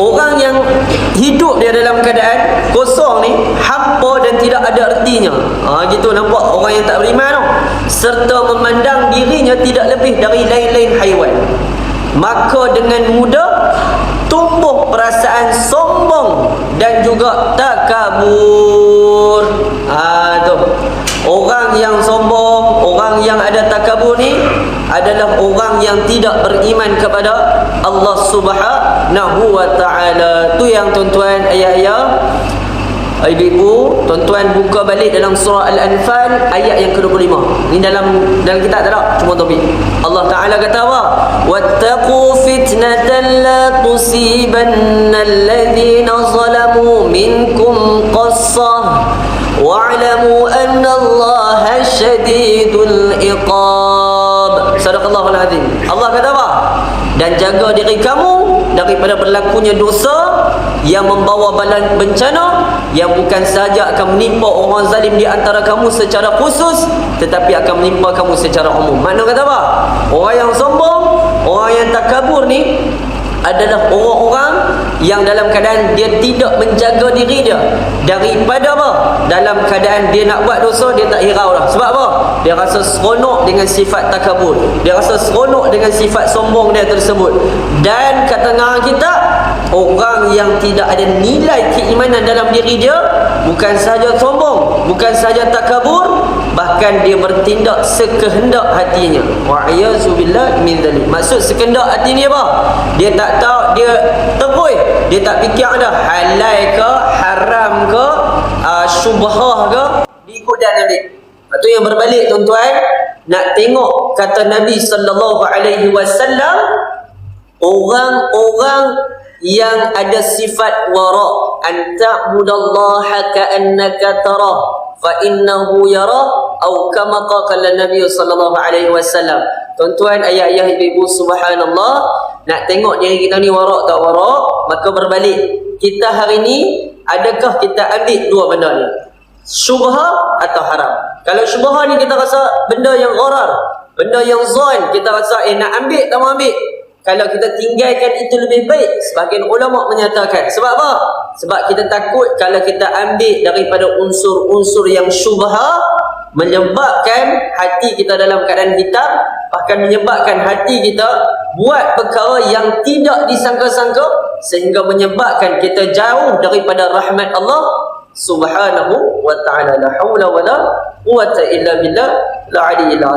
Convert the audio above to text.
Orang yang hidup dia dalam keadaan kosong ni, hampa dan tidak ada artinya. Gitu nampak orang yang tak beriman tu. Serta memandang dirinya tidak lebih dari lain-lain haiwan. Maka dengan mudah tumbuh perasaan sombong dan juga takabur. Tu. Orang yang sombong, orang yang ada takabur ni adalah orang yang tidak beriman kepada Allah Subhanahu wa taala. Tu yang tuan-tuan, ayah-ayah, ibu-ibu, tuan-tuan buka balik dalam surah Al-Anfal ayat yang ke-25. Ini dalam kitab tak ada, cuma topik. Allah Taala kata apa? Wattaqu fitnatan la tusibanna alladhina zalamu minkum qassah wa'lamu anna Allaha syadidul iqab. Sadaqallahul azim. Allah kata apa? Dan jaga diri kamu daripada berlakunya dosa yang membawa bala bencana yang bukan sahaja akan menimpa orang zalim di antara kamu secara khusus, tetapi akan menimpa kamu secara umum. Makna kata apa? Orang yang sombong, orang yang takabur ni adalah orang-orang yang dalam keadaan dia tidak menjaga diri dia daripada apa? Dalam keadaan dia nak buat dosa, dia tak hirau dah. Sebab apa? Dia rasa seronok dengan sifat takabur, dia rasa seronok dengan sifat sombong dia tersebut. Dan kata ngarang kita, orang yang tidak ada nilai keimanan dalam diri dia, bukan sahaja sombong, bukan sahaja takabur, bahkan dia bertindak sekehendak hatinya. Wa'iyyazubillah min dzalik. Maksud sekehendak hati ni apa? Dia tak tahu, dia terpui, dia tak fikir dah halal ke, haram ke, syubhah ke, diikut dan Nabi. Itu yang berbalik tuan-tuan, nak tengok kata Nabi sallallahu alaihi wasallam, orang-orang yang ada sifat wara, an ta'budallaha ka'annaka tarah fa innahu yara, atau kama qala Nabi sallallahu alaihi wasallam. Tuan-tuan, ayah-ayah, ibu-ibu, subhanallah, nak tengok diri kita ni wara tak wara, maka berbalik. Kita hari ni, adakah kita ambil dua benda ni? Syubhah atau haram? Kalau syubhah ni kita rasa benda yang gharar, benda yang zon, kita rasa nak ambil tak mau ambil. Kalau kita tinggalkan itu lebih baik. Sebahagian ulama menyatakan, sebab apa? Sebab kita takut kalau kita ambil daripada unsur-unsur yang syubhah, menyebabkan hati kita dalam keadaan hitam, bahkan menyebabkan hati kita buat perkara yang tidak disangka-sangka, sehingga menyebabkan kita jauh daripada rahmat Allah Subhanahu wa ta'ala. La hawla wa la quwwata illa billah la aliyyil azim.